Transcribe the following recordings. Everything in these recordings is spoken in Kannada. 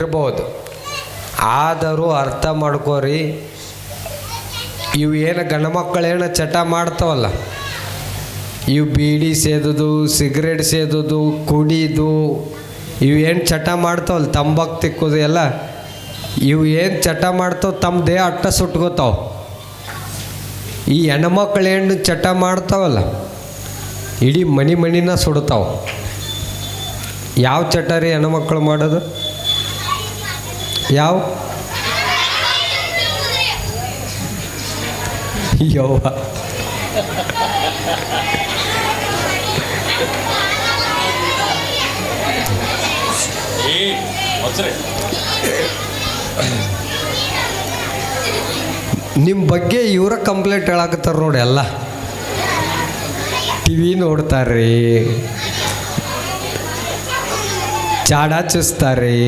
ಇರ್ಬೋದು. ಆದರೂ ಅರ್ಥ ಮಾಡ್ಕೋರಿ, ಇವು ಏನು ಗಂಡು ಮಕ್ಕಳೇನು ಚಟ ಮಾಡ್ತಾವಲ್ಲ, ಇವು ಬೀಡಿ ಸೇದೋದು, ಸಿಗರೇಟ್ ಸೇದೋದು, ಕುಡಿದು, ಇವೇನು ಚಟ ಮಾಡ್ತಾವಲ್ಲ, ತಂಬಾಕು ತಿಕ್ಕೋದು ಎಲ್ಲ, ಇವು ಏನು ಚಟ ಮಾಡ್ತಾವೆ ತಮ್ಮ ದೇಹ ಅಟ್ಟ ಸುಟ್ಕೋತಾವ. ಈ ಹೆಣ್ಮಕ್ಳೇನು ಚಟ ಮಾಡ್ತಾವಲ್ಲ, ಇಡೀ ಮನಿನ ಸುಡ್ತಾವ. ಯಾವ ಚಟ ರೀ ಹೆಣ್ಮಕ್ಳು ಮಾಡೋದು? ಯಾವ ಯವ್ವ ನಿಮ್ಮ ಬಗ್ಗೆ ಇವರ ಕಂಪ್ಲೇಂಟ್ ಹೇಳಾಕತ್ತಾರ ನೋಡಿ. ಎಲ್ಲ ಟಿ ವಿ ನೋಡ್ತಾರ್ರಿ, ಚಾಡ ಚುಸ್ತಾರ್ರಿ,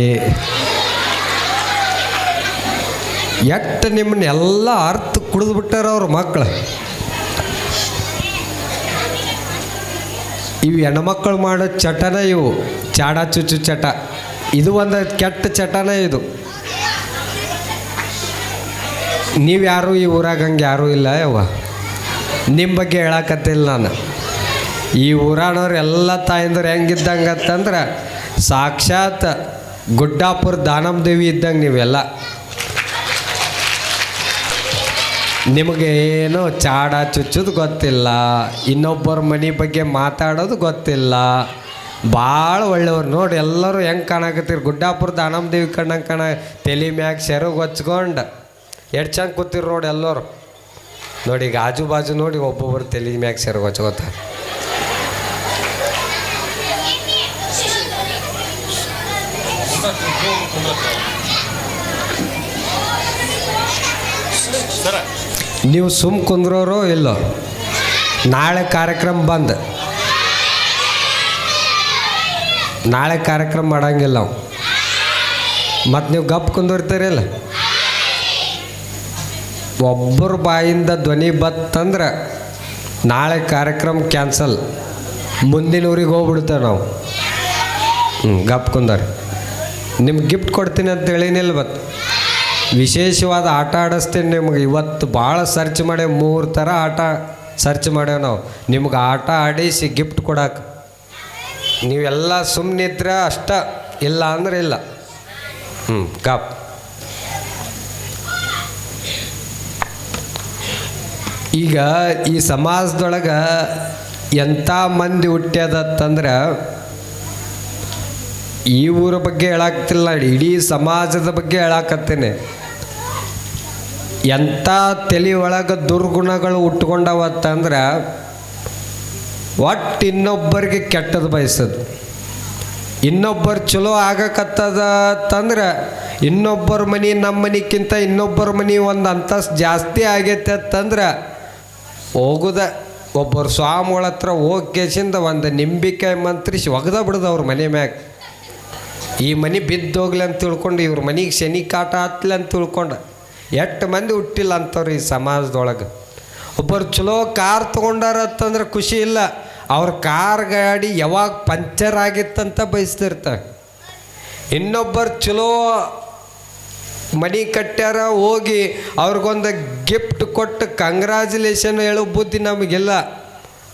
ಎಟ್ಟು ನಿಮ್ಮನ್ನೆಲ್ಲ ಅರ್ಥ ಕುಡಿದು ಬಿಟ್ಟಾರ ಅವ್ರ ಮಕ್ಕಳು. ಇವು ಹೆಣ್ಮಕ್ಳು ಮಾಡೋ ಚಟನ ಇವು ಚಾಡ ಚುಚ್ಚು ಚಟ. ಇದು ಒಂದು ಕೆಟ್ಟ ಚಟನ ಇದು. ನೀವು ಯಾರು ಈ ಊರಾಗ ಹಂಗೆ ಯಾರೂ ಇಲ್ಲ ಯವ್ವ. ನಿಮ್ಮ ಬಗ್ಗೆ ಹೇಳಕತ್ತಿಲ್ಲ ನಾನು. ಈ ಊರಾನವ್ರು ಎಲ್ಲ ತಾಯಿಂದ್ರೆ ಹೆಂಗಿದ್ದಂಗತ್ತಂದ್ರೆ ಸಾಕ್ಷಾತ್ ಗುಡ್ಡಾಪುರ ದಾನಮ್ಮ ದೇವಿ ಇದ್ದಂಗೆ ನೀವೆಲ್ಲ. ನಿಮಗೇನು ಚಾಡ ಚುಚ್ಚೋದು ಗೊತ್ತಿಲ್ಲ, ಇನ್ನೊಬ್ಬರ ಮನೆ ಬಗ್ಗೆ ಮಾತಾಡೋದು ಗೊತ್ತಿಲ್ಲ. ಭಾಳ ಒಳ್ಳೆಯವ್ರು ನೋಡಿ. ಎಲ್ಲರೂ ಹೆಂಗೆ ಕಾಣಕತ್ತೀರಿ, ಗುಡ್ಡಾಪುರ ದಾನಮ್ಮ ದೇವಿ ಕಣ್ಣಂಗೆ ತಲೆ ಮ್ಯಾಗ ಸೆರಗು ಹಚ್ಕೊಂಡು ಎಷ್ಟು ಚಂದ ಕೂತಿರು ನೋಡಿ ಎಲ್ಲರೂ. ನೋಡಿ ಈಗ ಆಜು ಬಾಜು ನೋಡಿ ಒಬ್ಬೊಬ್ಬರು ತಲೆ ಮ್ಯಾಗ ಸೆರಗು ಹಚ್ಕೋತಾರೆ. ನೀವು ಸುಮ್ಮ ಕುಂದ್ರೋರು ಇಲ್ಲೋ, ನಾಳೆ ಕಾರ್ಯಕ್ರಮ ಬಂದು ನಾಳೆ ಕಾರ್ಯಕ್ರಮ ಮಾಡಂಗಿಲ್ಲ ನಾವು. ಮತ್ತು ನೀವು ಗಪ್ ಕುಂದಿರ್ತೀರಿಲ್ಲ, ಒಬ್ಬರ ಬಾಯಿಂದ ಧ್ವನಿ ಬತ್ತಂದ್ರೆ ನಾಳೆ ಕಾರ್ಯಕ್ರಮ ಕ್ಯಾನ್ಸಲ್, ಮುಂದಿನ ಊರಿಗೆ ಹೋಗ್ಬಿಡ್ತೇವೆ ನಾವು. ಗಪ್ ಕುಂದರಿ. ನಿಮ್ಗೆ ಗಿಫ್ಟ್ ಕೊಡ್ತೀನಿ ಅಂತ ಹೇಳಿನಿಲ್ಲ, ಬತ್ತು ವಿಶೇಷವಾದ ಆಟ ಆಡಿಸ್ತೀನಿ ನಿಮ್ಗೆ. ಇವತ್ತು ಭಾಳ ಸರ್ಚ್ ಮಾಡಿ 3 ಥರ ಆಟ ಸರ್ಚ್ ಮಾಡ್ಯಾವ ನಾವು. ನಿಮ್ಗೆ ಆಟ ಆಡಿಸಿ ಗಿಫ್ಟ್ ಕೊಡಕ್ಕೆ. ನೀವೆಲ್ಲ ಸುಮ್ಮನಿದ್ರೆ ಅಷ್ಟ, ಇಲ್ಲ ಅಂದ್ರೆ ಇಲ್ಲ. ಗಪ್. ಈಗ ಈ ಸಮಾಜದೊಳಗೆ ಎಂಥ ಮಂದಿ ಹುಟ್ಟ್ಯದತ್ತಂದ್ರೆ, ಈ ಊರ ಬಗ್ಗೆ ಹೇಳಾಕ್ತಿಲ್ಲ, ಇಡೀ ಸಮಾಜದ ಬಗ್ಗೆ ಹೇಳಾಕತ್ತೇನೆ. ಎಂಥ ತಲೆ ಒಳಗೆ ದುರ್ಗುಣಗಳು ಉಟ್ಕೊಂಡವತ್ತಂದ್ರೆ ಒಟ್ಟು ಇನ್ನೊಬ್ಬರಿಗೆ ಕೆಟ್ಟದ್ದು ಬಯಸೋದು. ಇನ್ನೊಬ್ಬರು ಚಲೋ ಆಗಕತ್ತದಂದ್ರೆ ಇನ್ನೊಬ್ಬರ ಮನೆ ನಮ್ಮ ಮನೆಗಿಂತ ಇನ್ನೊಬ್ಬರ ಮನೆ ಒಂದು ಅಂತಸ್ತು ಜಾಸ್ತಿ ಆಗೈತೆ ಅಂತಂದ್ರೆ ಹೋಗುದ ಒಬ್ಬರು ಸ್ವಾಮಿಗಳ ಹತ್ರ ಹೋಗಿ ಕೇಸಿಂದ ಒಂದು ನಿಂಬಿಕಾಯಿ ಮಂತ್ರಿಸಿ ಒಗದ ಬಿಡೋದು ಅವ್ರ ಮನೆ ಮ್ಯಾಗ. ಈ ಮನೆ ಬಿದ್ದೋಗ್ಲಿ ಅಂತ ತಿಳ್ಕೊಂಡು, ಇವ್ರ ಮನೆಗೆ ಶನಿ ಕಾಟ ಹತ್ಲಿ ಅಂತ ತಿಳ್ಕೊಂಡು ಎಷ್ಟು ಮಂದಿ ಹುಟ್ಟಿಲ್ಲ ಅಂಥವ್ರು ಈ ಸಮಾಜದೊಳಗೆ. ಒಬ್ಬರು ಚಲೋ ಕಾರ್ ತೊಗೊಂಡಾರತ್ತಂದ್ರೆ ಖುಷಿ ಇಲ್ಲ, ಅವ್ರ ಕಾರ್ ಗಾಡಿ ಯಾವಾಗ ಪಂಚರ್ ಆಗಿತ್ತಂತ ಬಯಸ್ತಿರ್ತಾರೆ. ಇನ್ನೊಬ್ಬರು ಚಲೋ ಮನೆ ಕಟ್ಟ್ಯಾರ, ಹೋಗಿ ಅವ್ರಿಗೊಂದು ಗಿಫ್ಟ್ ಕೊಟ್ಟು ಕಂಗ್ರ್ಯಾಚುಲೇಷನ್ ಹೇಳೋ ಬುದ್ಧಿ ನಮಗಿಲ್ಲ.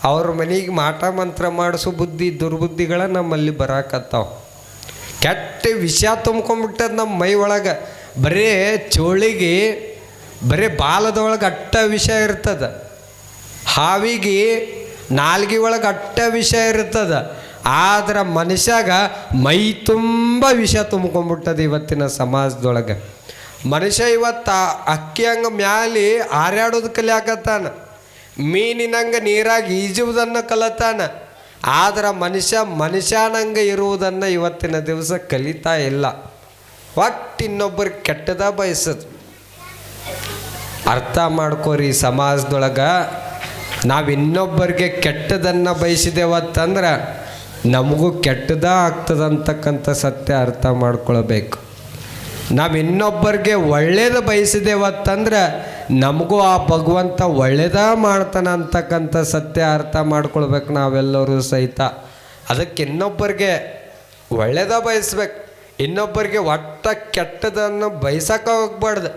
ಅವ್ರ ಮನೆಗೆ ಮಾಟ ಮಂತ್ರ ಮಾಡಿಸೋ ಬುದ್ಧಿ, ದುರ್ಬುದ್ಧಿಗಳ ನಮ್ಮಲ್ಲಿ ಬರಾಕತ್ತಾವ. ಕೆಟ್ಟ ವಿಷ ತುಂಬ್ಕೊಂಡ್ಬಿಟ್ಟದ ನಮ್ಮ ಮೈ ಒಳಗೆ. ಬರೀ ಚೋಳಿಗೆ ಬರೀ ಬಾಲದೊಳಗೆ ಅಟ್ಟ ವಿಷ ಇರ್ತದೆ, ಹಾವಿಗೆ ನಾಲ್ಗೆ ಒಳಗೆ ಅಟ್ಟ ವಿಷ ಇರ್ತದೆ. ಆದ್ರೆ ಮನುಷ್ಯಾಗ ಮೈ ತುಂಬ ವಿಷ ತುಂಬ್ಕೊಂಡ್ಬಿಟ್ಟದ ಇವತ್ತಿನ ಸಮಾಜದೊಳಗೆ. ಮನುಷ್ಯ ಇವತ್ತು ಅಕ್ಕಿ ಹಂಗೆ ಮ್ಯಾಲೆ ಹಾರಾಡೋದು ಕಲಿಯಾಕತ್ತಾನ, ಮೀನಿನಂಗೆ ನೀರಾಗಿ ಈಜುವುದನ್ನು ಕಲಿತಾನ. ಆದ್ರೆ ಮನುಷ್ಯನಂಗೆ ಇರುವುದನ್ನು ಇವತ್ತಿನ ದಿವಸ ಕಲಿತಾ ಇಲ್ಲ. ಒಟ್ಟು ಇನ್ನೊಬ್ಬರಿಗೆ ಕೆಟ್ಟದ ಬಯಸೋದು. ಅರ್ಥ ಮಾಡ್ಕೋರಿ, ಸಮಾಜದೊಳಗೆ ನಾವು ಇನ್ನೊಬ್ಬರಿಗೆ ಕೆಟ್ಟದನ್ನು ಬಯಸಿದೇವತ್ತಂದ್ರೆ ನಮಗೂ ಕೆಟ್ಟದ ಆಗ್ತದಂತಕ್ಕಂಥ ಸತ್ಯ ಅರ್ಥ ಮಾಡ್ಕೊಳ್ಬೇಕು. ನಾವು ಇನ್ನೊಬ್ಬರಿಗೆ ಒಳ್ಳೇದು ಬಯಸಿದೇವತ್ತಂದ್ರೆ ನಮಗೂ ಆ ಭಗವಂತ ಒಳ್ಳೇದ ಮಾಡ್ತಾನೆ ಅಂತಕ್ಕಂಥ ಸತ್ಯ ಅರ್ಥ ಮಾಡ್ಕೊಳ್ಬೇಕು ನಾವೆಲ್ಲರೂ ಸಹಿತ. ಅದಕ್ಕೆ ಇನ್ನೊಬ್ಬರಿಗೆ ಒಳ್ಳೇದ ಬಯಸ್ಬೇಕು. ಇನ್ನೊಬ್ಬರಿಗೆ ಒಟ್ಟ ಕೆಟ್ಟದನ್ನು ಬಯಸಕ್ಕೆ ಹೋಗ್ಬಾರ್ದು.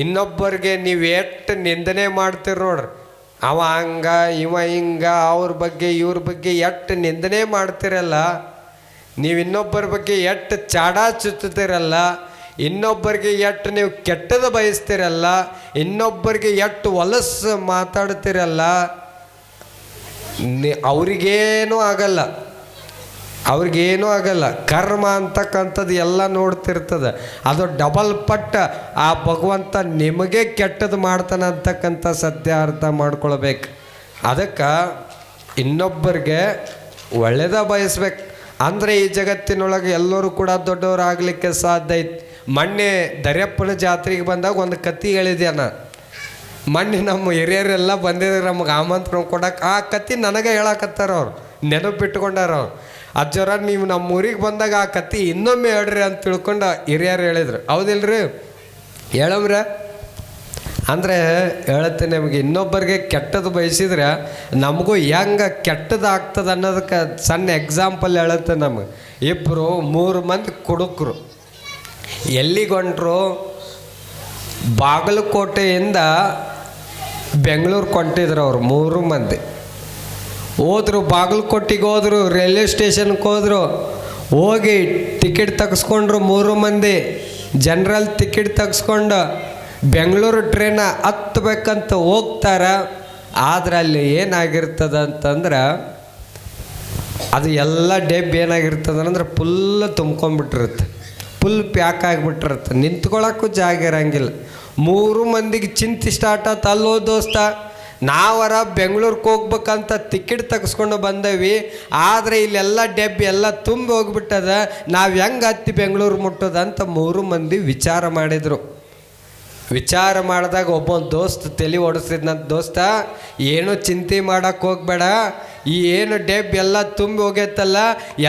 ಇನ್ನೊಬ್ಬರಿಗೆ ನೀವು ಎಷ್ಟು ನಿಂದನೆ ಮಾಡ್ತೀರಿ ನೋಡ್ರಿ, ಅವ ಹಂಗ ಇವ ಹಿಂಗ ಅವ್ರ ಬಗ್ಗೆ ಇವ್ರ ಬಗ್ಗೆ ಎಷ್ಟು ನಿಂದನೆ ಮಾಡ್ತಿರಲ್ಲ, ನೀವು ಇನ್ನೊಬ್ಬರ ಬಗ್ಗೆ ಎಷ್ಟು ಚಾಡ ಚುತ್ತೀರಲ್ಲ, ಇನ್ನೊಬ್ಬರಿಗೆ ಎಷ್ಟು ನೀವು ಕೆಟ್ಟದ ಬಯಸ್ತೀರಲ್ಲ, ಇನ್ನೊಬ್ಬರಿಗೆ ಎಷ್ಟು ಹೊಲಸು ಮಾತಾಡ್ತಿರಲ್ಲ, ಅವ್ರಿಗೇನೂ ಆಗಲ್ಲ, ಅವ್ರಿಗೇನೂ ಆಗಲ್ಲ. ಕರ್ಮ ಅಂತಕ್ಕಂಥದ್ದು ಎಲ್ಲ ನೋಡ್ತಿರ್ತದೆ. ಅದು ಡಬಲ್ ಪಟ್ಟ ಆ ಭಗವಂತ ನಿಮಗೆ ಕೆಟ್ಟದ್ದು ಮಾಡ್ತಾನೆ ಅಂತಕ್ಕಂಥ ಸತ್ಯ ಅರ್ಥ ಮಾಡ್ಕೊಳ್ಬೇಕು. ಅದಕ್ಕೆ ಇನ್ನೊಬ್ಬರಿಗೆ ಒಳ್ಳೆಯದ ಬಯಸ್ಬೇಕು. ಅಂದರೆ ಈ ಜಗತ್ತಿನೊಳಗೆ ಎಲ್ಲರೂ ಕೂಡ ದೊಡ್ಡವರಾಗಲಿಕ್ಕೆ ಸಾಧ್ಯ ಐತಿ. ಮೊನ್ನೆ ದರ್ಯಪ್ಪನ ಜಾತ್ರೆಗೆ ಬಂದಾಗ ಒಂದು ಕತೆ ಹೇಳಿದೆ ನಾನು. ಮೊನ್ನೆ ನಮ್ಮ ಹಿರಿಯರೆಲ್ಲ ಬಂದಿದ್ರು ನಮಗೆ ಆಮಂತ್ರಣ ಕೊಡಕ್ಕೆ. ಆ ಕತೆ ನನಗೆ ಹೇಳಕತ್ತಾರ ಅವ್ರು, ನೆನಪಿಟ್ಕೊಂಡಾರ ಅವ್ರು. ಅಜ್ಜರ ನೀವು ನಮ್ಮ ಊರಿಗೆ ಬಂದಾಗ ಆ ಕತೆ ಇನ್ನೊಮ್ಮೆ ಹೇಳ್ರಿ ಅಂತ ತಿಳ್ಕೊಂಡು ಹಿರಿಯರು ಹೇಳಿದ್ರು. ಹೌದಿಲ್ರಿ? ಹೇಳಮ್ರ ಅಂದರೆ ಹೇಳುತ್ತೆ ನಿಮಗೆ. ಇನ್ನೊಬ್ಬರಿಗೆ ಕೆಟ್ಟದ್ದು ಬಯಸಿದ್ರೆ ನಮಗೂ ಹೆಂಗೆ ಕೆಟ್ಟದ್ದು ಆಗ್ತದೆ ಅನ್ನೋದಕ್ಕೆ ಸಣ್ಣ ಎಕ್ಸಾಂಪಲ್ ಹೇಳುತ್ತೆ ನಮಗೆ. 3 ಮಂದಿ ಕುಡುಕರು ಎಲ್ಲಿಗೊಂಡ್ರು? ಬಾಗಲಕೋಟೆಯಿಂದ ಬೆಂಗಳೂರು ಕೊಂಟಿದ್ರು ಅವ್ರು 3 ಮಂದಿ. ಹೋದ್ರು, ಬಾಗಲಕೋಟೆಗೆ ಹೋದರು, ರೈಲ್ವೆ ಸ್ಟೇಷನ್ಗೆ ಹೋದರು. ಹೋಗಿ ಟಿಕೆಟ್ ತೆಗೆಸ್ಕೊಂಡ್ರು 3 ಮಂದಿ. ಜನರಲ್ ಟಿಕೆಟ್ ತೆಗೆಸ್ಕೊಂಡು ಬೆಂಗಳೂರು ಟ್ರೈನ ಹತ್ತಬೇಕಂತ ಹೋಗ್ತಾರೆ. ಆದ್ರೆ ಅಲ್ಲಿ ಏನಾಗಿರ್ತದೆ ಅಂತಂದ್ರೆ ಅದು ಎಲ್ಲ ಡಬ್ಬಿ ಏನಾಗಿರ್ತದೆ ಅಂದ್ರೆ ಫುಲ್ ತುಂಬ್ಕೊಂಡ್ಬಿಟ್ಟಿರುತ್ತೆ, ಫುಲ್ ಪ್ಯಾಕ್ ಆಗಿಬಿಟ್ಟಿರುತ್ತೆ, ನಿಂತ್ಕೊಳ್ಳೋಕ್ಕೂ ಜಾಗ ಇರೋಂಗಿಲ್ಲ. 3 ಮಂದಿಗೆ ಚಿಂತೆ ಸ್ಟಾರ್ಟ್ ಆಯ್ತು. ಅಲ್ಲೋ ದೋಸ್ತ, ನಾವರ ಬೆಂಗಳೂರಿಗೆ ಹೋಗ್ಬೇಕಂತ ಟಿಕೆಟ್ ತೆಗೆಸ್ಕೊಂಡು ಬಂದೇವಿ, ಆದರೆ ಇಲ್ಲೆಲ್ಲ ಡಬ್ಬಿ ಎಲ್ಲ ತುಂಬಿ ಹೋಗ್ಬಿಟ್ಟದ, ನಾವು ಹೆಂಗೆ ಹತ್ತಿ ಬೆಂಗಳೂರು ಮುಟ್ಟೋದ ಅಂತ 3 ಮಂದಿ ವಿಚಾರ ಮಾಡಿದರು. ವಿಚಾರ ಮಾಡಿದಾಗ ಒಬ್ಬ ದೋಸ್ತ ತಲೆ ಓಡಿಸಿದ್ನಂತ, ದೋಸ್ತ ಏನೂ ಚಿಂತೆ ಮಾಡೋಕ್ಕೆ ಹೋಗ್ಬೇಡ, ಈ ಏನು ಡಬ್ಬಿ ಎಲ್ಲ ತುಂಬಿ ಹೋಗೈತಲ್ಲ,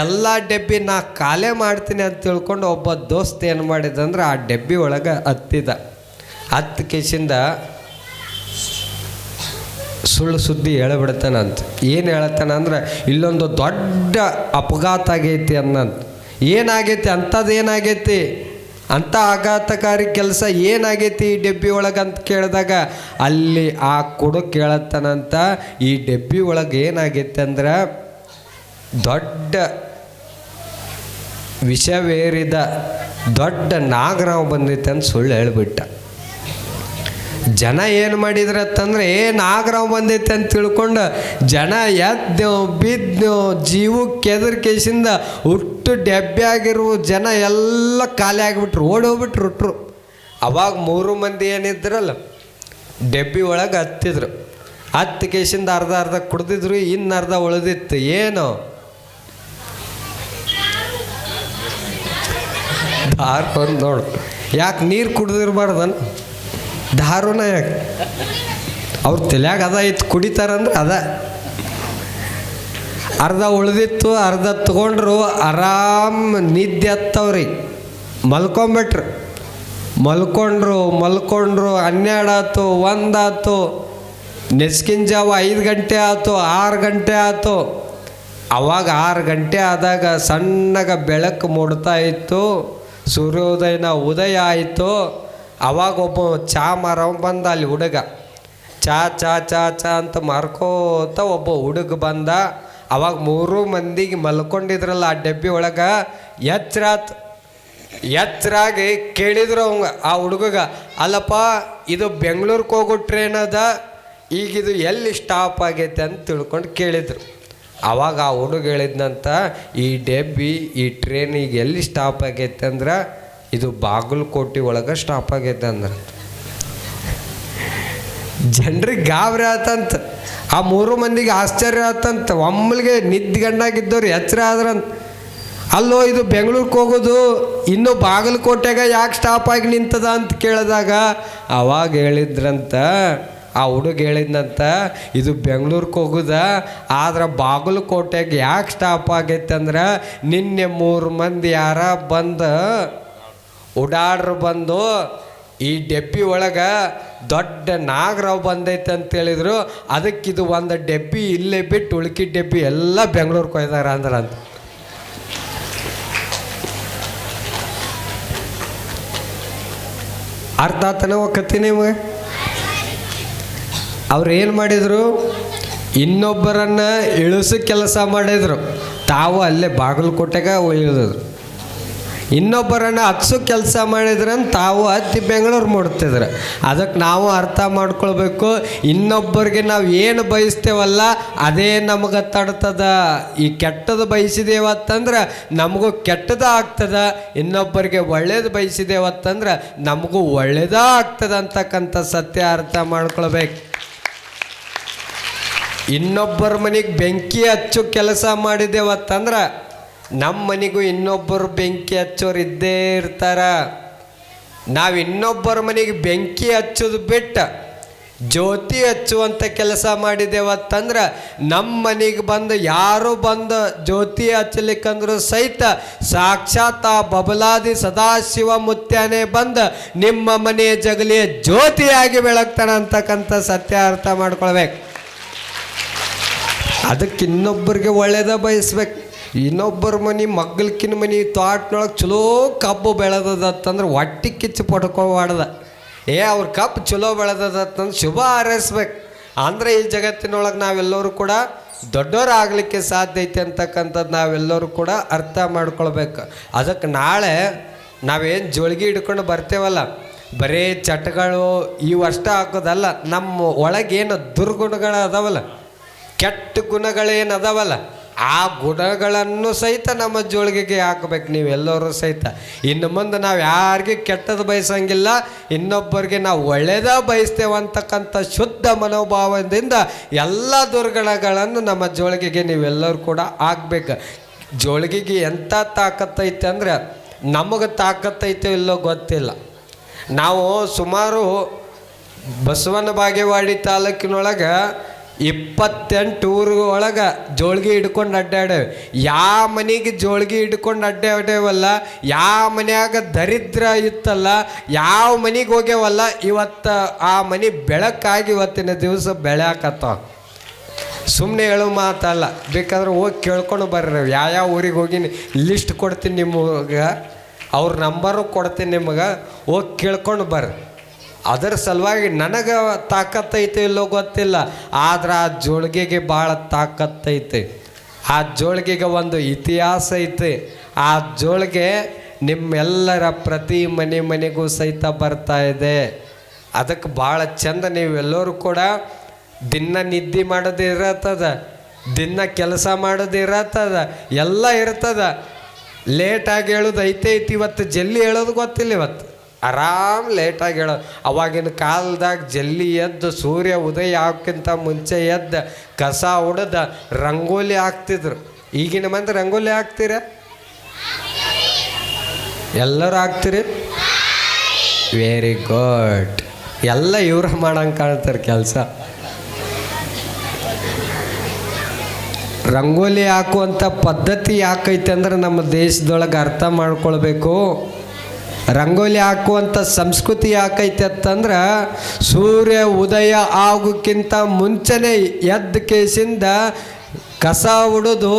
ಎಲ್ಲ ಡಬ್ಬಿ ನಾ ಖಾಲಿ ಮಾಡ್ತೀನಿ ಅಂತ ತಿಳ್ಕೊಂಡು ಒಬ್ಬ ದೋಸ್ತ ಏನು ಮಾಡಿದಂದ್ರೆ ಆ ಡಬ್ಬಿ ಒಳಗೆ ಹತ್ತಿದ. ಹತ್ತು ಕೇಸಿಂದ ಸುಳ್ಳು ಸುದ್ದಿ ಹೇಳಿಬಿಡ್ತಾನಂತ. ಏನು ಹೇಳ್ತಾನೆ ಅಂದ್ರೆ ಇಲ್ಲೊಂದು ದೊಡ್ಡ ಅಪಘಾತ ಆಗೈತಿ ಅನ್ನಂತ. ಏನಾಗೈತಿ? ಅಂಥದ್ದು ಏನಾಗೈತಿ? ಅಂಥ ಆಘಾತಕಾರಿ ಕೆಲಸ ಏನಾಗೈತಿ ಈ ಡಬ್ಬಿ ಒಳಗೆ ಅಂತ ಕೇಳಿದಾಗ ಅಲ್ಲಿ ಆ ಕುಡುಕ್ ಕೇಳತ್ತಾನಂತ, ಈ ಡಬ್ಬಿ ಒಳಗೆ ಏನಾಗೈತಿ ಅಂದ್ರೆ ದೊಡ್ಡ ವಿಷವೇರಿದ ದೊಡ್ಡ ನಾಗರಾವ್ ಬಂದೈತೆ ಅಂತ ಸುಳ್ಳು ಹೇಳಿಬಿಟ್ಟ. ಜನ ಏನು ಮಾಡಿದ್ರತ್ತಂದ್ರೆ ನಾಗರಾವ್ ಬಂದೈತೆ ಅಂತ ತಿಳ್ಕೊಂಡು ಜನ ಎದ್ದು ಬಿದ್ದು ಜೀವಕ್ಕೆ ಕೆದರ್ಕೇಸಿಂದ ಹುಟ್ಟು ಡೆಬ್ಬೆ ಆಗಿರುವ ಜನ ಎಲ್ಲ ಖಾಲಿ ಆಗಿಬಿಟ್ರು, ಓಡೋಗ್ಬಿಟ್ರು. ಅವಾಗ 3 ಮಂದಿ ಏನಿದ್ರಲ್ಲ ಡೆಬ್ಬಿ ಒಳಗೆ ಹತ್ತಿದ್ರು. 10 ಕೇಸಿಂದ ಅರ್ಧ ಕುಡ್ದಿದ್ರು, ಇನ್ನು ಅರ್ಧ ಉಳಿದಿತ್ತು. ಏನು? ದಾರು ಒಂದು ನೋಡು. ಯಾಕೆ ನೀರು ಕುಡ್ದಿರ್ಬಾರ್ದನ್? ದಾರುನ ಯಾಕೆ? ಅವ್ರ ತಲೆಯಾಗ ಅದ ಇತ್ತು, ಕುಡಿತಾರಂದ್ರೆ ಅದ. ಅರ್ಧ ಉಳಿದಿತ್ತು, ಅರ್ಧ ತಗೊಂಡ್ರು. ಆರಾಮ್ ನಿದ್ದೆ ಹತ್ತವ್ರಿ, ಮಲ್ಕೊಂಬಿಟ್ರು. ಮಲ್ಕೊಂಡ್ರು 12 ಆಯ್ತು, 1 ಆಯ್ತು, ನೆಸ್ಕಿನ ಜಾವ 5 ಗಂಟೆ ಆಯ್ತು, 6 ಗಂಟೆ ಆಯ್ತು. ಅವಾಗ 6 ಗಂಟೆ ಆದಾಗ ಸಣ್ಣಗ ಬೆಳಕು ಮೂಡ್ತಾ ಇತ್ತು, ಸೂರ್ಯೋದಯನ ಉದಯ ಆಯಿತು. ಅವಾಗ ಒಬ್ಬ ಚಾ ಮಾರವ ಬಂದ. ಅಲ್ಲಿ ಹುಡುಗ ಚಾ ಚಾ ಚಾ ಚಾ ಅಂತ ಮಾರ್ಕೋತ ಒಬ್ಬ ಹುಡುಗ ಬಂದ. ಅವಾಗ 3 ಮಂದಿಗೆ ಮಲ್ಕೊಂಡಿದ್ರಲ್ಲ ಆ ಡಬ್ಬಿ ಒಳಗೆ ಎಚ್ಚರಾಗಿ ಕೇಳಿದ್ರು ಅವಂಗ, ಆ ಹುಡುಗ, ಅಲ್ಲಪ್ಪ ಇದು ಬೆಂಗಳೂರಿಗೆ ಹೋಗೋ ಟ್ರೈನ್ ಅದ, ಈಗಿದು ಎಲ್ಲಿ ಸ್ಟಾಪ್ ಆಗೈತೆ ಅಂತ ತಿಳ್ಕೊಂಡು ಕೇಳಿದ್ರು. ಅವಾಗ ಆ ಹುಡುಗ ಹೇಳಿದ್ನಂತ, ಈ ಡಬ್ಬಿ ಈ ಟ್ರೈನ್ ಈಗ ಎಲ್ಲಿ ಸ್ಟಾಪ್ ಆಗೈತೆ ಅಂದ್ರೆ ಇದು ಬಾಗಲಕೋಟೆ ಒಳಗೆ ಸ್ಟಾಪ್ ಆಗೈತೆ ಅಂದ್ರೆ. ಜನರಿಗೆ ಗಾಬರಿ ಆತಂತ. ಆ 3 ಮಂದಿಗೆ ಆಶ್ಚರ್ಯ ಆತಂತ. ಒಮ್ಮಲಿಗೆ ನಿದ್ಗಂಡಾಗಿದ್ದವ್ರು ಎಚ್ಚರ ಆದ್ರಂತ. ಅಲ್ಲೋ ಇದು ಬೆಂಗಳೂರಿಗೆ ಹೋಗೋದು, ಇನ್ನೂ ಬಾಗಲಕೋಟೆಗೆ ಯಾಕೆ ಸ್ಟಾಪ್ ಆಗಿ ನಿಂತದ ಅಂತ ಕೇಳಿದಾಗ ಅವಾಗ ಹೇಳಿದ್ರಂತ, ಆ ಹುಡುಗ ಹೇಳಿದ್ನಂತ, ಇದು ಬೆಂಗಳೂರಿಗೆ ಹೋಗುದ, ಆದ್ರೆ ಬಾಗಲಕೋಟೆಗೆ ಯಾಕೆ ಸ್ಟಾಪ್ ಆಗೈತೆ ಅಂದ್ರೆ ನಿನ್ನೆ 3 ಮಂದಿ ಯಾರ ಬಂದು ಓಡಾಡ್ರು ಬಂದು ಈ ಡಬ್ಬಿ ಒಳಗೆ ದೊಡ್ಡ ನಾಗರಾವ್ ಬಂದೈತೆ ಅಂತೇಳಿದ್ರು, ಅದಕ್ಕಿದು ಒಂದು ಡಬ್ಬಿ ಇಲ್ಲೇ ಬಿಟ್ಟು ಉಳ್ಕಿದ ಡಬ್ಬಿ ಎಲ್ಲ ಬೆಂಗಳೂರಿಗೆ ಹೋಯ್ದಾರ ಅಂದ್ರಂತ. ಅರ್ಥ ಆತನ ಒಕ್ಕತ್ತಿ ನಿಮಗೆ. ಅವ್ರು ಏನು ಮಾಡಿದರು, ಇನ್ನೊಬ್ಬರನ್ನು ಇಳಿಸೋ ಕೆಲಸ ಮಾಡಿದರು, ತಾವು ಅಲ್ಲೇ ಬಾಗಲಕೋಟೆಗೆ ಇಳಿದ್ರು. ಇನ್ನೊಬ್ಬರನ್ನು ಹತ್ಸೋ ಕೆಲಸ ಮಾಡಿದ್ರಂತ ತಾವು ಹತ್ತಿ ಬೆಂಗಳೂರು ಮುಡ್ತಿದ್ರು. ಅದಕ್ಕೆ ನಾವು ಅರ್ಥ ಮಾಡ್ಕೊಳ್ಬೇಕು, ಇನ್ನೊಬ್ಬರಿಗೆ ನಾವು ಏನು ಬಯಸ್ತೇವಲ್ಲ ಅದೇ ನಮಗೆ ತಡ್ತದ. ಈ ಕೆಟ್ಟದ್ದು ಬಯಸಿದೇವತ್ತಂದ್ರೆ ನಮಗೂ ಕೆಟ್ಟದ ಆಗ್ತದ, ಇನ್ನೊಬ್ಬರಿಗೆ ಒಳ್ಳೇದು ಬಯಸಿದೇವತ್ತಂದ್ರೆ ನಮಗೂ ಒಳ್ಳೇದ ಆಗ್ತದ ಅಂತಕ್ಕಂಥ ಸತ್ಯ ಅರ್ಥ ಮಾಡ್ಕೊಳ್ಬೇಕು. ಇನ್ನೊಬ್ಬರ ಮನೆಗೆ ಬೆಂಕಿ ಹಚ್ಚೋ ಕೆಲಸ ಮಾಡಿದೇವತ್ತಂದ್ರೆ ನಮ್ಮ ಮನೆಗೂ ಇನ್ನೊಬ್ಬರು ಬೆಂಕಿ ಹಚ್ಚೋರು ಇದ್ದೇ ಇರ್ತಾರ. ನಾವು ಇನ್ನೊಬ್ಬರ ಮನೆಗೆ ಬೆಂಕಿ ಹಚ್ಚೋದು ಬಿಟ್ಟು ಜ್ಯೋತಿ ಹಚ್ಚುವಂಥ ಕೆಲಸ ಮಾಡಿದೇವತ್ತಂದ್ರೆ ನಮ್ಮ ಮನೆಗೆ ಬಂದು ಯಾರು ಬಂದು ಜ್ಯೋತಿ ಹಚ್ಚಲಿಕ್ಕಂದ್ರೂ ಸಹಿತ ಸಾಕ್ಷಾತ್ ಆ ಬಬಲಾದಿ ಸದಾಶಿವ ಮುತ್ಯಾನೇ ಬಂದು ನಿಮ್ಮ ಮನೆಯ ಜಗಲಿಯ ಜ್ಯೋತಿಯಾಗಿ ಬೆಳಗ್ತಾನೆ ಅಂತಕ್ಕಂಥ ಸತ್ಯ ಅರ್ಥ ಮಾಡ್ಕೊಳ್ಬೇಕು. ಅದಕ್ಕೆ ಇನ್ನೊಬ್ಬರಿಗೆ ಒಳ್ಳೇದ ಬಯಸ್ಬೇಕು. ಇನ್ನೊಬ್ಬರ ಮನೆ ಮಗ್ಗಲ್ಕಿನ ಮನೆ ತೋಟನೊಳಗೆ ಚಲೋ ಕಬ್ಬು ಬೆಳೆದತ್ತಂದ್ರೆ ಹೊಟ್ಟೆ ಕಿಚ್ಚು ಪಡ್ಕೋಬಾರ್ದ. ಅವ್ರ ಕಬ್ಬು ಚಲೋ ಬೆಳೆದತ್ತಂದ್ರೆ ಶುಭ ಹಾರೈಸ್ಬೇಕು. ಅಂದರೆ ಈ ಜಗತ್ತಿನೊಳಗೆ ನಾವೆಲ್ಲರೂ ಕೂಡ ದೊಡ್ಡವರು ಆಗಲಿಕ್ಕೆ ಸಾಧ್ಯ ಐತೆ ಅಂತಕ್ಕಂಥದ್ದು ನಾವೆಲ್ಲರೂ ಕೂಡ ಅರ್ಥ ಮಾಡ್ಕೊಳ್ಬೇಕು. ಅದಕ್ಕೆ ನಾಳೆ ನಾವೇನು ಜೋಳಿಗೆ ಹಿಡ್ಕೊಂಡು ಬರ್ತೇವಲ್ಲ, ಬರೀ ಚಟಗಳು ಇವಷ್ಟ ಹಾಕೋದಲ್ಲ, ನಮ್ಮ ಒಳಗೇನು ದುರ್ಗುಣಗಳು ಅದಾವಲ್ಲ, ಕೆಟ್ಟ ಗುಣಗಳೇನು ಅದಾವಲ್ಲ, ಆ ಗುಣಗಳನ್ನು ಸಹಿತ ನಮ್ಮ ಜೋಳಿಗೆಗೆ ಹಾಕಬೇಕು ನೀವೆಲ್ಲರೂ ಸಹಿತ. ಇನ್ನು ಮುಂದೆ ನಾವು ಯಾರಿಗೆ ಕೆಟ್ಟದ್ದು ಬಯಸಂಗಿಲ್ಲ, ಇನ್ನೊಬ್ಬರಿಗೆ ನಾವು ಒಳ್ಳೆಯದ ಬಯಸ್ತೇವೆ ಅಂತಕ್ಕಂಥ ಶುದ್ಧ ಮನೋಭಾವದಿಂದ ಎಲ್ಲ ದುರ್ಗುಣಗಳನ್ನು ನಮ್ಮ ಜೋಳಿಗೆಗೆ ನೀವೆಲ್ಲರೂ ಕೂಡ ಹಾಕ್ಬೇಕು. ಜೋಳಿಗೆಗೆ ಎಂಥ ತಾಕತ್ತೈತೆ ಅಂದರೆ ನಮಗೆ ತಾಕತ್ತೈತೋ ಇಲ್ಲೋ ಗೊತ್ತಿಲ್ಲ. ನಾವು ಸುಮಾರು ಬಸವನ ಬಾಗೇವಾಡಿ ತಾಲೂಕಿನೊಳಗೆ 28 ಊರುಗಳೊಳಗೆ ಜೋಳಿಗೆ ಹಿಡ್ಕೊಂಡು ಅಡ್ಡಾಡೇವೆ. ಯಾವ ಮನೆಗೆ ಜೋಳಿಗೆ ಹಿಡ್ಕೊಂಡು ಅಡ್ಡಾಡೇವಲ್ಲ, ಯಾವ ಮನ್ಯಾಗ ದರಿದ್ರ ಇತ್ತಲ್ಲ, ಯಾವ ಮನೆಗೆ ಹೋಗ್ಯವಲ್ಲ, ಇವತ್ತು ಆ ಮನೆ ಬೆಳಕಾಗಿ ಇವತ್ತಿನ ದಿವಸ ಬೆಳ್ಯಾಕತ್ತಾವ. ಸುಮ್ಮನೆ ಹೇಳೋ ಮಾತಲ್ಲ, ಬೇಕಾದ್ರೆ ಹೋಗಿ ಕೇಳ್ಕೊಂಡು ಬರ್ರಿ. ಯಾವ ಊರಿಗೆ ಹೋಗಿ ಲಿಸ್ಟ್ ಕೊಡ್ತೀನಿ ನಿಮಗೆ, ಅವ್ರ ನಂಬರು ಕೊಡ್ತೀನಿ ನಿಮಗೆ, ಹೋಗಿ ಕೇಳ್ಕೊಂಡು ಬರ್ರಿ. ಅದರ ಸಲುವಾಗಿ ನನಗೆ ತಾಕತ್ತೈತೆ ಇಲ್ಲೋ ಗೊತ್ತಿಲ್ಲ, ಆದ್ರೆ ಆ ಜೋಳಿಗೆಗೆ ಭಾಳ ತಾಕತ್ತೈತೆ. ಆ ಜೋಳಿಗೆಗೆ ಒಂದು ಇತಿಹಾಸ ಐತೆ. ಆ ಜೋಳಿಗೆ ನಿಮ್ಮೆಲ್ಲರ ಪ್ರತಿ ಮನೆಗೂ ಸಹಿತ ಬರ್ತಾ ಇದೆ. ಅದಕ್ಕೆ ಭಾಳ ಚಂದ ನೀವೆಲ್ಲರೂ ಕೂಡ ದಿನ ನಿದ್ದೆ ಮಾಡೋದು ಇರತ್ತದ, ದಿನ ಕೆಲಸ ಮಾಡೋದು ಇರತ್ತದ, ಎಲ್ಲ ಇರ್ತದ. ಲೇಟಾಗಿ ಹೇಳೋದು ಐತೆ. ಇವತ್ತು ಜಲ್ದಿ ಹೇಳೋದು ಗೊತ್ತಿಲ್ಲ. ಇವತ್ತು ಆರಾಮ್ ಲೇಟಾಗಿ ಹೇಳೋದು. ಅವಾಗಿನ ಕಾಲದಾಗ ಜಲ್ದಿ ಎದ್ದು ಸೂರ್ಯ ಉದಯ ಆಗೋಕ್ಕಿಂತ ಮುಂಚೆ ಎದ್ದು ಕಸ ಹೊಡೆದ ರಂಗೋಲಿ ಹಾಕ್ತಿದ್ರು. ಈಗಿನ ಮಂದಿ ರಂಗೋಲಿ ಹಾಕ್ತೀರ? ಎಲ್ಲರೂ ಹಾಕ್ತೀರಿ? Very good. ಎಲ್ಲ ಇವ್ರ ಮಾಡಂಗೆ ಕಾಣ್ತಾರೆ ಕೆಲಸ. ರಂಗೋಲಿ ಹಾಕುವಂಥ ಪದ್ಧತಿ ಯಾಕೈತೆ ಅಂದ್ರೆ ನಮ್ಮ ದೇಶದೊಳಗೆ ಅರ್ಥ ಮಾಡ್ಕೊಳ್ಬೇಕು. ರಂಗೋಲಿ ಹಾಕುವಂಥ ಸಂಸ್ಕೃತಿ ಯಾಕೈತೆ ಅಂತಂದ್ರೆ ಸೂರ್ಯ ಉದಯ ಆಗೋಕ್ಕಿಂತ ಮುಂಚೆನೇ ಎದ್ದ ಕೇಸಿಂದ ಕಸ ಹೊಡೆದು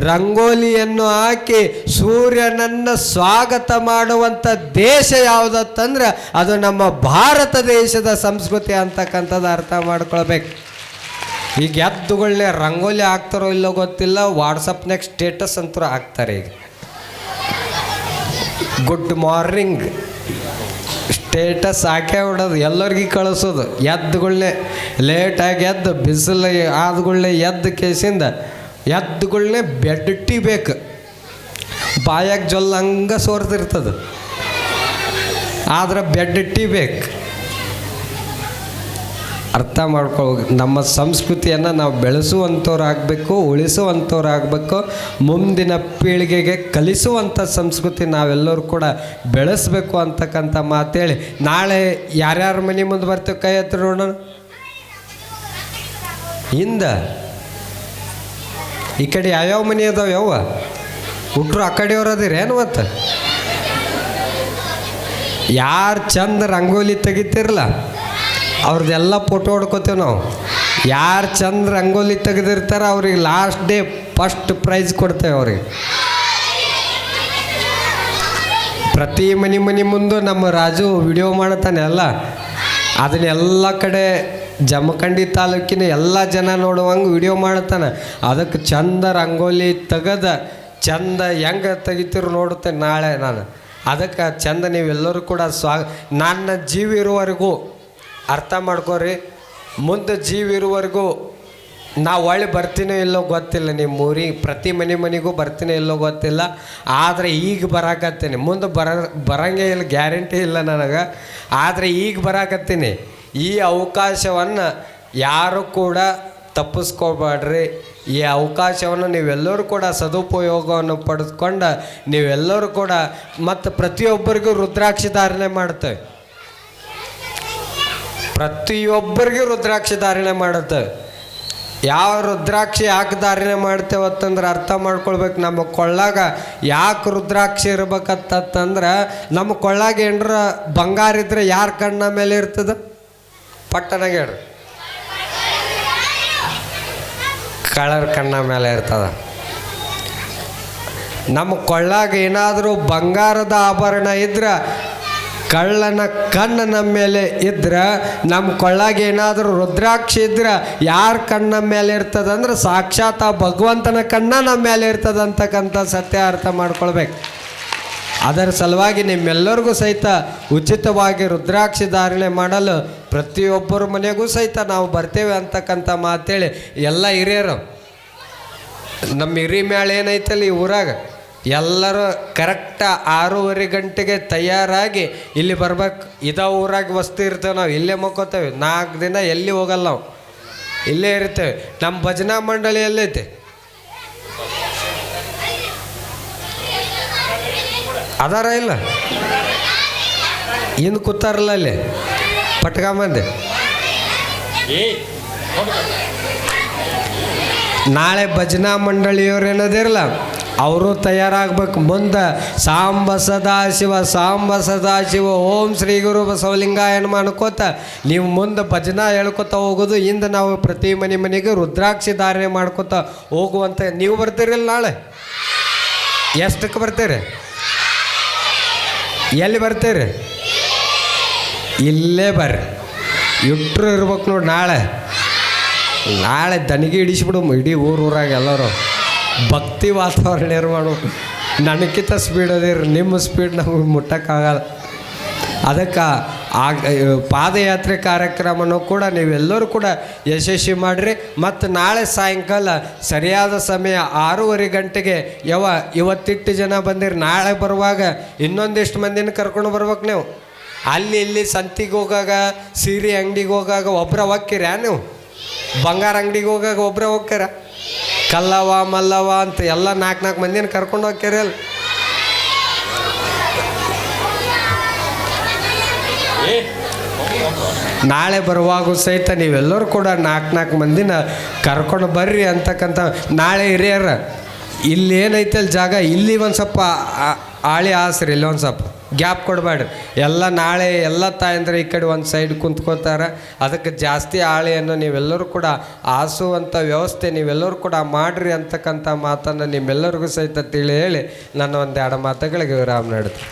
ರಂಗೋಲಿಯನ್ನು ಹಾಕಿ ಸೂರ್ಯನನ್ನು ಸ್ವಾಗತ ಮಾಡುವಂಥ ದೇಶ ಯಾವುದತ್ತಂದ್ರೆ ಅದು ನಮ್ಮ ಭಾರತ ದೇಶದ ಸಂಸ್ಕೃತಿ ಅಂತಕ್ಕಂಥದ್ದು ಅರ್ಥ ಮಾಡ್ಕೊಳ್ಬೇಕು. ಈಗ ಎದ್ದುಗಳನ್ನೇ ರಂಗೋಲಿ ಹಾಕ್ತಾರೋ ಇಲ್ಲೋ ಗೊತ್ತಿಲ್ಲ, ವಾಟ್ಸಪ್ನಾಗ ಸ್ಟೇಟಸ್ ಅಂತೂ ಹಾಕ್ತಾರೆ. ಈಗ ಗುಡ್ ಮಾರ್ನಿಂಗ್ ಸ್ಟೇಟಸ್ ಹಾಕೇ ಬಿಡೋದು, ಎಲ್ಲರಿಗೂ ಕಳಿಸೋದು. ಎದ್ದುಗಳನ್ನೇ ಲೇಟಾಗಿ ಎದ್ದು ಬಿಸಿಲು ಆದಗಳನ್ನೇ ಎದ್ದು ಕೇಸಿಂದ ಎದ್ದುಗಳನ್ನೇ ಬೆಡ್ಟಿ ಬೇಕು, ಬಾಯಾಗ ಜೊಲ್ಲ ಹಂಗೆ ಸೋರ್ತಿರ್ತದೆ, ಆದ್ರೆ ಬೆಡ್ಟಿ ಬೇಕು. ಅರ್ಥ ಮಾಡ್ಕೊಳ್ಬೇಕು. ನಮ್ಮ ಸಂಸ್ಕೃತಿಯನ್ನು ನಾವು ಬೆಳೆಸುವಂಥವ್ರು ಆಗಬೇಕು, ಉಳಿಸುವಂಥವ್ರು ಆಗಬೇಕು, ಮುಂದಿನ ಪೀಳಿಗೆಗೆ ಕಲಿಸುವಂಥ ಸಂಸ್ಕೃತಿ ನಾವೆಲ್ಲರೂ ಕೂಡ ಬೆಳೆಸಬೇಕು ಅಂತಕ್ಕಂಥ ಮಾತೇಳಿ ನಾಳೆ ಯಾರ್ಯಾರ ಮನೆ ಮುಂದೆ ಬರ್ತೇವೆ ಕೈ ಹತ್ರ ನೋಡೋಣ. ಹಿಂದ ಈ ಕಡೆ ಯಾವ್ಯಾವ ಮನೆ ಅದಾವ ಯಾವ ಹುಟ್ರು ಆ ಕಡೆಯವ್ರು ಅದಿರೇನು? ಮತ್ತು ಯಾರು ಚಂದ ರಂಗೋಲಿ ತೆಗಿತಿರಲ್ಲ ಅವ್ರದ್ದೆಲ್ಲ ಫೋಟೋ ಹೊಡ್ಕೋತೇವೆ ನಾವು. ಯಾರು ಚಂದ ರಂಗೋಲಿ ತೆಗೆದಿರ್ತಾರೆ ಅವ್ರಿಗೆ ಲಾಸ್ಟ್ ಡೇ ಫಸ್ಟ್ ಪ್ರೈಸ್ ಕೊಡ್ತೇವೆ. ಅವ್ರಿಗೆ ಪ್ರತಿ ಮನೆ ಮುಂದೆ ನಮ್ಮ ರಾಜು ವಿಡಿಯೋ ಮಾಡ್ತಾನೆ ಅಲ್ಲ, ಅದನ್ನೆಲ್ಲ ಕಡೆ ಜಮಖಂಡಿ ತಾಲೂಕಿನ ಎಲ್ಲ ಜನ ನೋಡುವಂಗೆ ವಿಡಿಯೋ ಮಾಡ್ತಾನೆ. ಅದಕ್ಕೆ ಚಂದ ರಂಗೋಲಿ ತೆಗೆದ ಚಂದ ಹೆಂಗೆ ತೆಗಿತೀರು ನೋಡುತ್ತೆ ನಾಳೆ ನಾನು. ಅದಕ್ಕೆ ಚಂದ ನೀವೆಲ್ಲರೂ ಕೂಡ ನನ್ನ ಜೀವ ಇರುವವರೆಗೂ ಅರ್ಥ ಮಾಡ್ಕೋರಿ. ಮುಂದೆ ಜೀವ ಇರುವವರೆಗೂ ನಾವು ಒಳ್ಳೆ ಬರ್ತೀನೋ ಇಲ್ಲೋ ಗೊತ್ತಿಲ್ಲ, ನಿಮ್ಮ ಊರಿಗೆ ಪ್ರತಿ ಮನೆಗೂ ಬರ್ತೀನೋ ಇಲ್ಲೋ ಗೊತ್ತಿಲ್ಲ. ಆದರೆ ಈಗ ಬರಾಕತ್ತೀನಿ, ಮುಂದೆ ಬರಂಗೇ ಇಲ್ಲ, ಗ್ಯಾರಂಟಿ ಇಲ್ಲ ನನಗೆ. ಆದರೆ ಈಗ ಬರಾಕತ್ತೀನಿ. ಈ ಅವಕಾಶವನ್ನು ಯಾರು ಕೂಡ ತಪ್ಪಿಸ್ಕೋಬೇಡ್ರಿ. ಈ ಅವಕಾಶವನ್ನು ನೀವೆಲ್ಲರೂ ಕೂಡ ಸದುಪಯೋಗವನ್ನು ಪಡೆದುಕೊಂಡು ನೀವೆಲ್ಲರೂ ಕೂಡ ಮತ್ತು ಪ್ರತಿಯೊಬ್ಬರಿಗೂ ರುದ್ರಾಕ್ಷಿ ಧಾರಣೆ ಮಾಡ್ತೇವೆ. ಪ್ರತಿಯೊಬ್ಬರಿಗೂ ರುದ್ರಾಕ್ಷಿ ಧಾರಣೆ ಮಾಡುತ್ತೆ. ಯಾವ ರುದ್ರಾಕ್ಷಿ ಯಾಕೆ ಧಾರಣೆ ಮಾಡ್ತೇವತ್ತಂದ್ರೆ ಅರ್ಥ ಮಾಡ್ಕೊಳ್ಬೇಕು. ನಮ್ಮ ಕೊಳ್ಳಾಗ ಯಾಕೆ ರುದ್ರಾಕ್ಷಿ ಇರ್ಬೇಕತ್ತಂದ್ರೆ ನಮ್ಮ ಕೊಳ್ಳಾಗ ಏನರ ಬಂಗಾರ ಇದ್ರೆ ಯಾರ ಕಣ್ಣ ಮೇಲೆ ಇರ್ತದೆ? ಪಟ್ಟನಾಗ ಹೇಳ್ರಿ, ಕಳ್ಳರ ಕಣ್ಣ ಮೇಲೆ ಇರ್ತದ. ನಮ್ಮ ಕೊಳ್ಳಾಗ ಏನಾದರೂ ಬಂಗಾರದ ಆಭರಣ ಇದ್ರೆ ಕಳ್ಳನ ಕಣ್ಣು ನಮ್ಮ ಮೇಲೆ ಇದ್ರೆ, ನಮ್ಮ ಕೊಳ್ಳಾಗ ಏನಾದರೂ ರುದ್ರಾಕ್ಷಿ ಇದ್ರೆ ಯಾರ ಕಣ್ಣ ಮೇಲೆ ಇರ್ತದಂದ್ರೆ ಸಾಕ್ಷಾತ್ ಆ ಭಗವಂತನ ಕಣ್ಣ ನಮ್ಮ ಮೇಲೆ ಇರ್ತದಂತಕ್ಕಂಥ ಸತ್ಯ ಅರ್ಥ ಮಾಡ್ಕೊಳ್ಬೇಕು. ಅದರ ಸಲುವಾಗಿ ನಿಮ್ಮೆಲ್ಲರಿಗೂ ಸಹಿತ ಉಚಿತವಾಗಿ ರುದ್ರಾಕ್ಷಿ ಧಾರಣೆ ಮಾಡಲು ಪ್ರತಿಯೊಬ್ಬರ ಮನೆಗೂ ಸಹಿತ ನಾವು ಬರ್ತೇವೆ ಅಂತಕ್ಕಂಥ ಮಾತೇಳಿ ಎಲ್ಲ ಹಿರಿಯರು ನಮ್ಮ ಹಿರಿ ಮ್ಯಾಳ ಏನೈತಲ್ಲ ಈ ಊರಾಗ ಎಲ್ಲರೂ ಕರೆಕ್ಟ 6:30 ಗಂಟೆಗೆ ತಯಾರಾಗಿ ಇಲ್ಲಿ ಬರ್ಬೇಕು. ಇದೇ ಊರಾಗ ವಸ್ತು ಇರ್ತೇವೆ, ನಾವು ಇಲ್ಲೇ ಮಕ್ಕೋತೇವೆ. 4 ದಿನ ಎಲ್ಲಿ ಹೋಗಲ್ಲ, ನಾವು ಇಲ್ಲೇ ಇರ್ತೇವೆ. ನಮ್ಮ ಭಜನಾ ಮಂಡಳಿ ಎಲ್ಲೈತೆ? ಅದಾರ ಇಲ್ಲ? ಹಿಂದೆ ಕೂತಾರಲ್ಲ ಅಲ್ಲಿ ಪಟ್ಕೊಂಬಂದೆ. ನಾಳೆ ಭಜನಾ ಮಂಡಳಿಯವ್ರು ಏನದಿರಲ್ಲ, ಅವರು ತಯಾರಾಗಬೇಕು. ಮುಂದೆ ಸಾಂಬ ಸದಾಶಿವ ಸಾಂಬ ಸದಾಶಿವ ಓಂ ಶ್ರೀ ಗುರು ಬಸವಲಿಂಗಾಯ ಅನ್ಕೋತ ನೀವು ಮುಂದೆ ಭಜನಾ ಹೇಳ್ಕೊತ ಹೋಗೋದು. ಹಿಂದೆ ನಾವು ಪ್ರತಿ ಮನೆಗೆ ರುದ್ರಾಕ್ಷಿ ಧಾರಣೆ ಮಾಡ್ಕೊತ ಹೋಗುವಂತ. ನೀವು ಬರ್ತೀರಿಲ್ಲ ನಾಳೆ? ಎಷ್ಟಕ್ಕೆ ಬರ್ತೀರಿ? ಎಲ್ಲಿ ಬರ್ತೀರಿ? ಇಲ್ಲೇ ಬರ್ರಿ, ಇಟ್ಟರು ಇರ್ಬೇಕು ನೋಡಿ. ನಾಳೆ ದನಿಗೆ ಹಿಡಿಸ್ಬಿಡು ಇಡೀ ಊರಾಗ ಎಲ್ಲರೂ ಭಕ್ತಿ ವಾತಾವರಣ ನಿರ್ಮಾಣ. ನನಗಿಂತ ಸ್ಪೀಡ್ ಅದಿರಿ, ನಿಮ್ಮ ಸ್ಪೀಡ್ ನಮಗೆ ಮುಟ್ಟಕ್ಕಾಗಲ್ಲ. ಅದಕ್ಕೆ ಪಾದಯಾತ್ರೆ ಕಾರ್ಯಕ್ರಮನೂ ಕೂಡ ನೀವೆಲ್ಲರೂ ಕೂಡ ಯಶಸ್ವಿ ಮಾಡಿರಿ. ಮತ್ತು ನಾಳೆ ಸಾಯಂಕಾಲ ಸರಿಯಾದ ಸಮಯ 6:30 ಗಂಟೆಗೆ ಇವತ್ತಿಟ್ಟು ಜನ ಬಂದಿರಿ. ನಾಳೆ ಬರುವಾಗ ಇನ್ನೊಂದಿಷ್ಟು ಮಂದಿನ ಕರ್ಕೊಂಡು ಬರ್ಬೇಕು. ನೀವು ಅಲ್ಲಿ ಇಲ್ಲಿ ಸಂತಿಗೆ ಹೋಗಾಗ, ಸೀರೆ ಅಂಗಡಿಗೆ ಹೋಗಾಗ ಒಬ್ಬರ ಹೋಗ್ತೀರ? ನೀವು ಬಂಗಾರ ಅಂಗಡಿಗೆ ಹೋಗಾಗ ಒಬ್ಬರ ಹೋಗ್ತೀರ? ಕಲ್ಲವ ಮಲ್ಲವ ಅಂತ ಎಲ್ಲ 4 ಮಂದಿನ ಕರ್ಕೊಂಡು ಹೋಗ್ತೀರಿ ಅಲ್ಲಿ. ನಾಳೆ ಬರುವಾಗೂ ಸಹಿತ ನೀವೆಲ್ಲರೂ ಕೂಡ 4 ಮಂದಿನ ಕರ್ಕೊಂಡು ಬರ್ರಿ ಅಂತಕ್ಕಂಥ. ನಾಳೆ ಹಿರಿಯರ ಇಲ್ಲಿ ಏನೈತೆ ಜಾಗ, ಇಲ್ಲಿ ಒಂದು ಸ್ವಲ್ಪ ಆಳಿ ಆಸ್ರಿ, ಇಲ್ಲಿ ಒಂದು ಸ್ವಲ್ಪ ಗ್ಯಾಪ್ ಕೊಡಬೇಡ್ರಿ. ಎಲ್ಲ ನಾಳೆ ಎಲ್ಲ ತಾಯಂದ್ರೆ ಈ ಕಡೆ ಒಂದು ಸೈಡ್ ಕುಂತ್ಕೋತಾರೆ. ಅದಕ್ಕೆ ಜಾಸ್ತಿ ಆಳೆಯನ್ನು ನೀವೆಲ್ಲರೂ ಕೂಡ ಆಸುವಂಥ ವ್ಯವಸ್ಥೆ ನೀವೆಲ್ಲರೂ ಕೂಡ ಮಾಡಿರಿ ಅಂತಕ್ಕಂಥ ಮಾತನ್ನು ನಿಮ್ಮೆಲ್ಲರಿಗೂ ಸಹಿತ ತಿಳಿ ಹೇಳಿ ನನ್ನ 1-2 ಮಾತುಗಳಿಗೆ ವಿರಾಮ ನೀಡುತ್ತೆ.